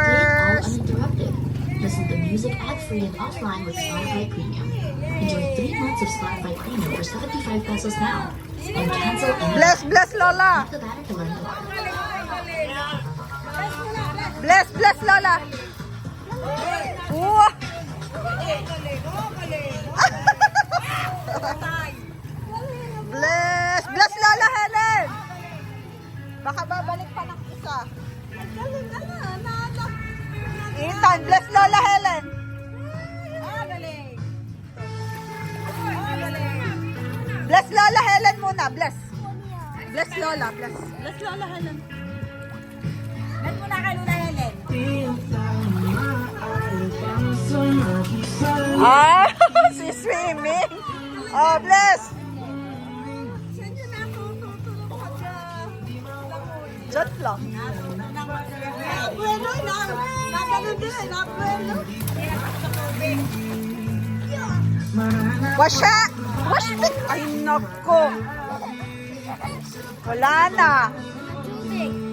all uninterrupted. Listen to music ad-free and offline with Spotify Premium. Enjoy 3 months of Spotify Premium for 75 pesos now. And cancel any. Bless, Lola. Tap the banner to learn more. Bless, Lola. Wow. Bless, Lola Helen. Baka babalik pa ng isa. Ethan, bless Lola Helen. Bless Lola Helen muna, bless. Bless Lola, bless. Bless Lola Helen. Bless muna kay Lola Helen. Ah, si swimming. Oh, bless. Diyan lang. Abuelo, nagano din, abuelo. Washa! Wash it! Ay, nako. Wala na. Tubig.